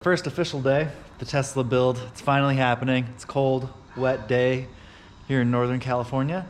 First official day, the Tesla build. It's finally happening. It's a cold, wet day here in Northern California.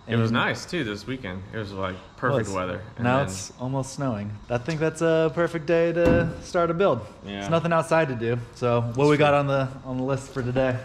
It was nice too this weekend. It was like perfect weather. And now it's almost snowing. I think that's a perfect day to start a build. Yeah. There's nothing outside to do. So what we got on the list for today?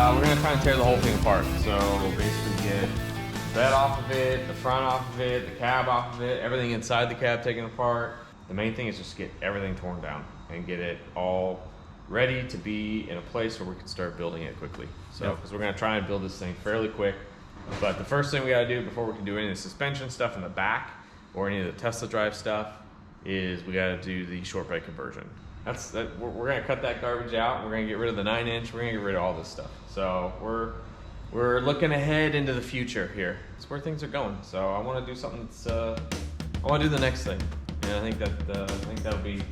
We're gonna try and tear the whole thing apart. So basically get the bed off of it, the front off of it, the cab off of it, everything inside the cab taken apart. The main thing is just get everything torn down and get it all ready to be in a place where we can start building it quickly. So, because we're gonna try and build this thing fairly quick. But the first thing we gotta do before we can do any of the suspension stuff in the back or any of the Tesla drive stuff is we gotta do the short bed conversion. We're gonna cut that garbage out. We're gonna get rid of the 9-inch. We're gonna get rid of all this stuff. So we're looking ahead into the future here. It's where things are going. So I want to do something that's I want to do the next thing, and I think that'll be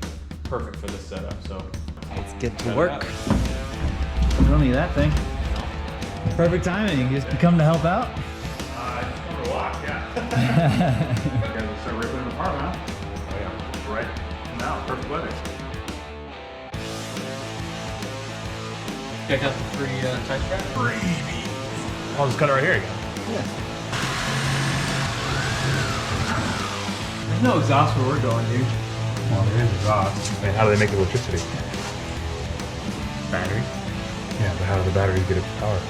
perfect for this setup. So let's get to work. We don't need that thing. Perfect timing. You just come to help out. I just come to watch. Yeah. You guys will start ripping them apart, huh? Oh yeah. Right now, perfect weather. Check out the free tie strap. Freebies. I'll just cut it right here again. Yeah. There's no exhaust where we're going, dude. Well, there is exhaust. I mean, how do they make the electricity? Battery. Yeah, but how do the batteries get its power?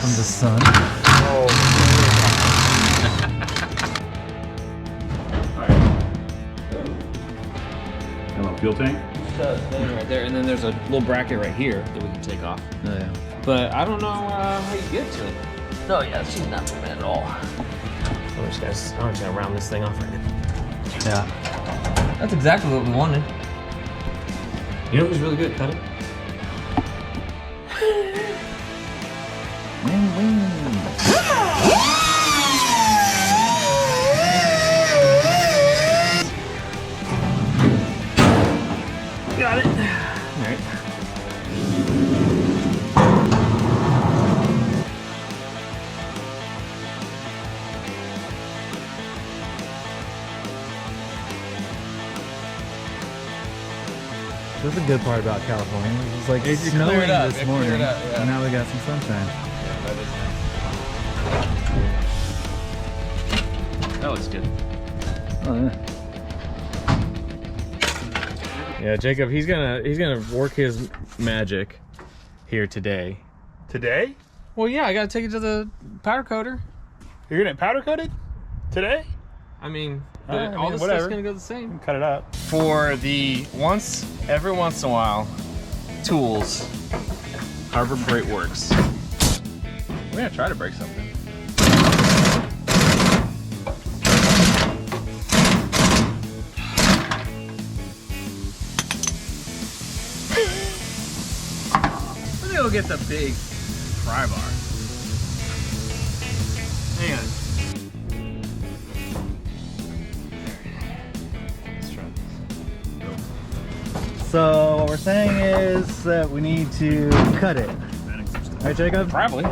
From the sun. Oh. Hello, fuel tank. Right there, and then there's a little bracket right here that we can take off. Oh, yeah. But I don't know how you get to it. No, yeah, she's not moving at all. I'm just gonna round this thing off right now. Yeah. That's exactly what we wanted. You know who's really good at cutting? Got it. All right. That's the good part about California. It's like It snowing cleared up. this It morning, cleared up, yeah. and now we got some sunshine. Yeah, that is nice. That looks good. Oh, yeah. Yeah, Jacob, he's gonna work his magic here today. Today? Well, yeah, I gotta take it to the powder coater. You're gonna powder coat it? Today? I mean, all this stuff's stuff's gonna go the same. Cut it up. For the every once in a while, tools, Harbor Freight works. We're gonna try to break something. I think we'll get the big pry bar. Hang on. So what we're saying is that we need to cut it. Right, Jacob? Probably.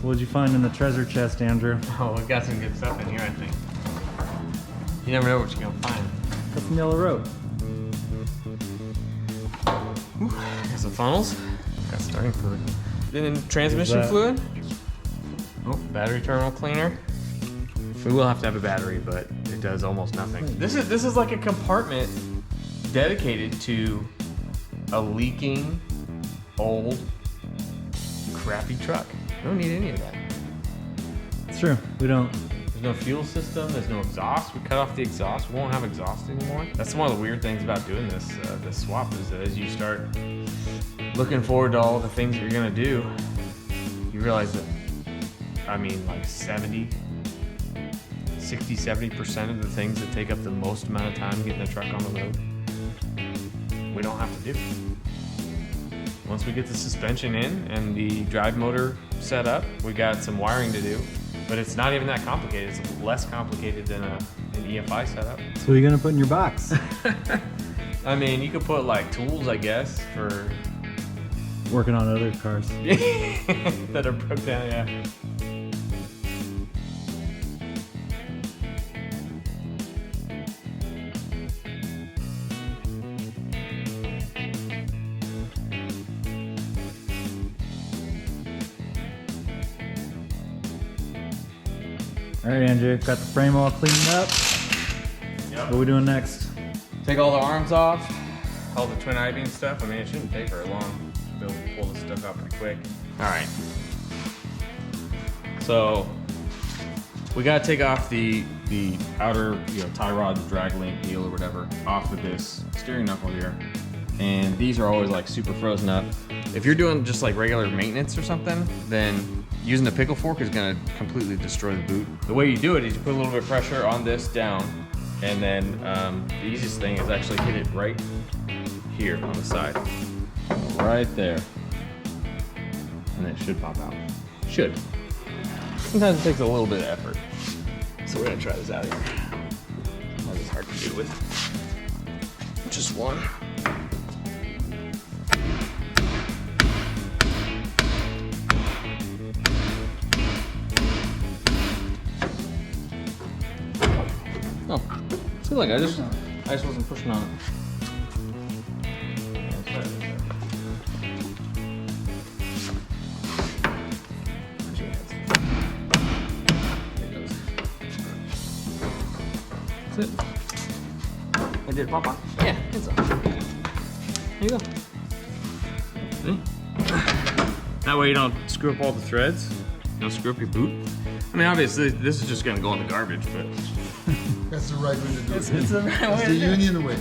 What'd you find in the treasure chest, Andrew? Oh, we've got some good stuff in here, I think. You never know what you're gonna find. Got some yellow rope. Got some funnels. Got starting fluid. Then transmission fluid. Oh, battery terminal cleaner. We will have to have a battery, but it does almost nothing. This is like a compartment dedicated to a leaking, old, crappy truck. We don't need any of that. It's true. We don't. There's no fuel system. There's no exhaust. We cut off the exhaust. We won't have exhaust anymore. That's one of the weird things about doing this swap is that as you start looking forward to all the things that you're gonna do, you realize that, I mean, like 60, 70% of the things that take up the most amount of time getting a truck on the road, we don't have to do. Once we get the suspension in and the drive motor set up, we got some wiring to do, but it's not even that complicated. It's less complicated than an EFI setup. So what are you gonna put in your box? I mean, you could put like tools, I guess, for Working on other cars. that are broke down, yeah. All right, Andrew, got the frame all cleaned up. Yep. What are we doing next? Take all the arms off, all the twin I-beam stuff. I mean, it shouldn't take very long. Be able to pull this stuff out pretty quick. All right. So we gotta take off the outer, tie rod, the drag link deal or whatever off of this steering knuckle here. And these are always like super frozen up. If you're doing just like regular maintenance or something, then using the pickle fork is gonna completely destroy the boot. The way you do it is you put a little bit of pressure on this down, and then the easiest thing is actually hit it right here on the side. Right there. And it should pop out. Should. Sometimes it takes a little bit of effort. So we're gonna try this out here. That is hard to do with just one. Oh, see, look, I just wasn't pushing on it. That's it. Did it pop on? Yeah, it's on. There you go. See? That way you don't screw up all the threads. You don't screw up your boot. I mean, obviously, this is just gonna go in the garbage, but That's the right way to do it. it's the right That's way the to do it. union way.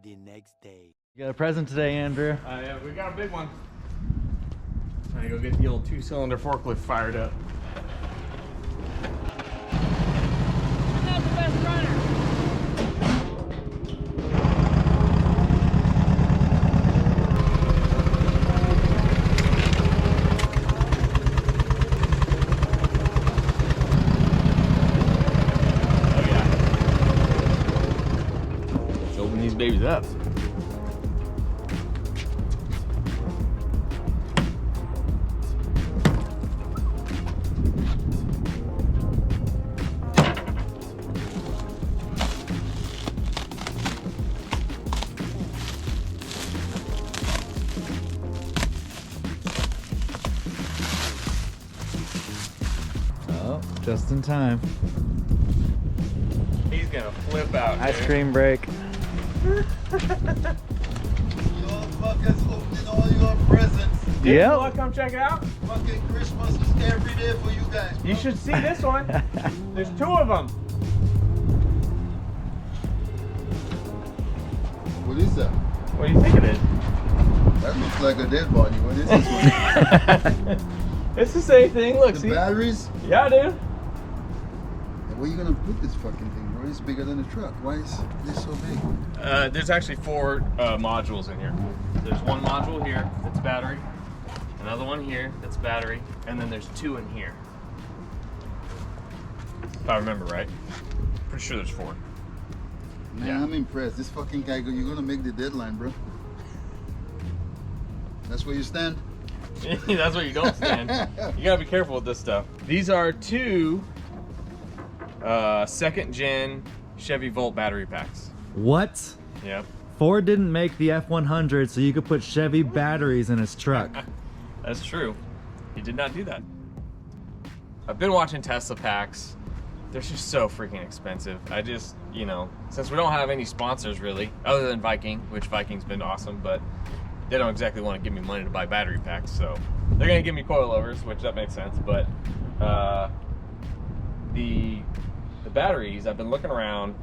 The next day. You got a present today, Andrew. Yeah, we got a big one. Trying to go get the old 2-cylinder forklift fired up. I'm not the best runner. Oh yeah. Let's open these babies up. Oh, just in time. He's gonna flip out. Ice dude. cream break. You fuckers opening all your presents. You Yep. wanna come check it out? Fucking Christmas is every day for you guys. Bro. You should see this one. There's 2 of them. What is that? What do you think it is? That looks like a dead body. What is this one? It's the same thing. Look, The see? batteries? Yeah, dude. And where you gonna put this fucking thing, bro? It's bigger than a truck. Why is this so big? There's actually 4 modules in here. There's one module here that's battery, another one here that's battery, and then there's 2 in here. If I remember right. Pretty sure there's 4. Man, Yeah. I'm impressed. This fucking guy, you're gonna make the deadline, bro. That's where you stand? That's what you don't stand. You gotta be careful with this stuff. These are 2 2nd gen Chevy Volt battery packs. What? Yep. Ford didn't make the F100 so you could put Chevy batteries in his truck. That's true. He did not do that. I've been watching Tesla packs. They're just so freaking expensive. I just, you know, since we don't have any sponsors really, other than Viking, which Viking's been awesome, but they don't exactly want to give me money to buy battery packs, so they're gonna give me coilovers, which that makes sense. But the batteries, I've been looking around.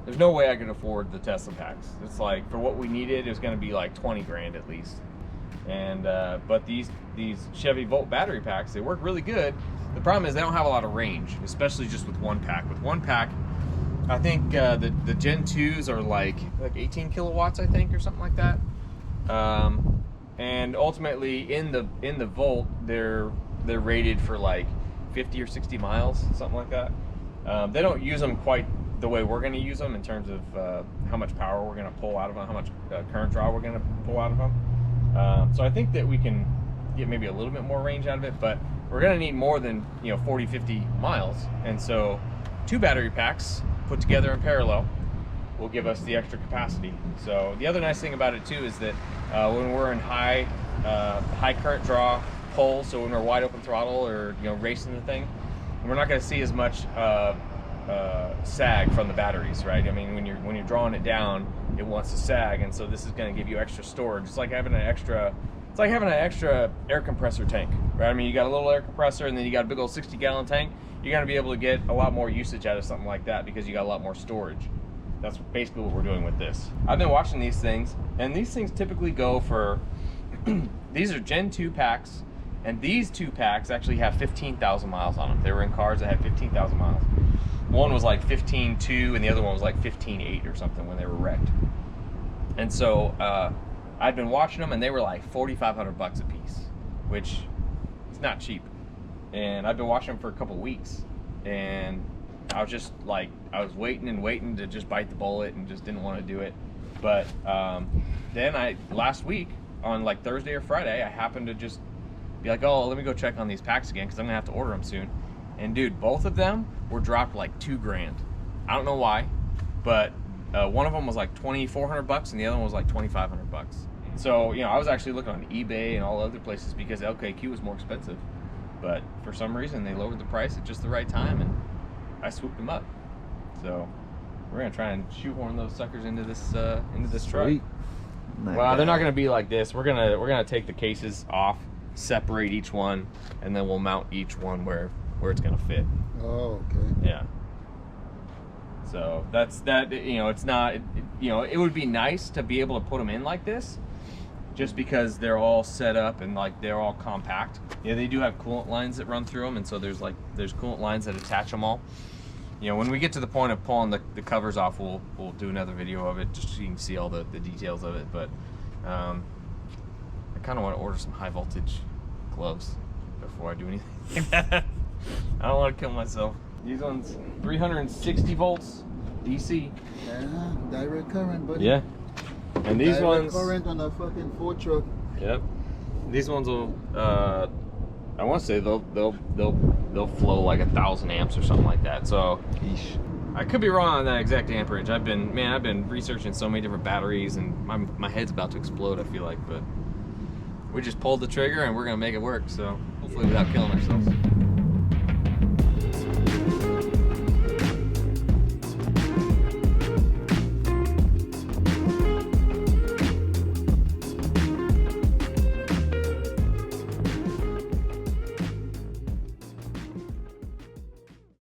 There's no way I could afford the Tesla packs. It's like, for what we needed, it was gonna be like 20 grand at least. And but these Chevy Volt battery packs, they work really good. The problem is they don't have a lot of range, especially just with one pack. With one pack, I think the Gen 2s are like 18 kilowatts, I think, or something like that. And ultimately, in the Volt, they're rated for like 50 or 60 miles, something like that. They don't use them quite the way we're going to use them in terms of how much power we're going to pull out of them, how much current draw we're going to pull out of them. So I think that we can get maybe a little bit more range out of it, but we're going to need more than 40, 50 miles. And so 2 battery packs put together in parallel will give us the extra capacity. So the other nice thing about it too is that when we're in high current draw pulls, so when we're wide open throttle or racing the thing, we're not going to see as much sag from the batteries, right? I mean, when you're drawing it down, it wants to sag, and so this is going to give you extra storage. It's like having an extra air compressor tank, right? I mean, you got a little air compressor, and then you got a big old 60-gallon tank. You're going to be able to get a lot more usage out of something like that because you got a lot more storage. That's basically what we're doing with this. I've been watching these things, and these things typically go for these are Gen 2 packs, and these 2 packs actually have 15,000 miles on them. They were in cars that had 15,000 miles. One was like 15.2 and the other one was like 15.8 or something when they were wrecked. And so I'd been watching them, and they were like $4,500 a piece, which is not cheap. And I've been watching them for a couple weeks, and I was just like, I was waiting and waiting to just bite the bullet and just didn't want to do it. But then last week on like Thursday or Friday, I happened to just be like, oh, let me go check on these packs again because I'm gonna have to order them soon. And dude, both of them were dropped like $2 grand. I don't know why, but one of them was like $2,400 and the other one was like $2,500. So I was actually looking on eBay and all other places because LKQ was more expensive, but for some reason they lowered the price at just the right time, and I swooped them up. So we're gonna try and shoehorn those suckers into this truck. Sweet. Well, they're not gonna be like this. We're gonna take the cases off, separate each one, and then we'll mount each one where it's gonna fit. Oh, okay. Yeah. So that's that. It's not. It would be nice to be able to put them in like this, just because they're all set up and like they're all compact. Yeah, they do have coolant lines that run through them, and so there's coolant lines that attach them all. When we get to the point of pulling the covers off, we'll do another video of it just so you can see all the details of it. But I kind of want to order some high voltage gloves before I do anything like that. I don't want to kill myself. These ones, 360 volts DC. Yeah, direct current, buddy. Yeah. And these direct ones. current on a fucking Ford truck. Yep. These ones will. I want to say they'll flow like 1,000 amps or something like that. So. Yeesh. I could be wrong on that exact amperage. I've been researching so many different batteries, and my head's about to explode, I feel like, but we just pulled the trigger and we're gonna make it work, so hopefully without killing ourselves.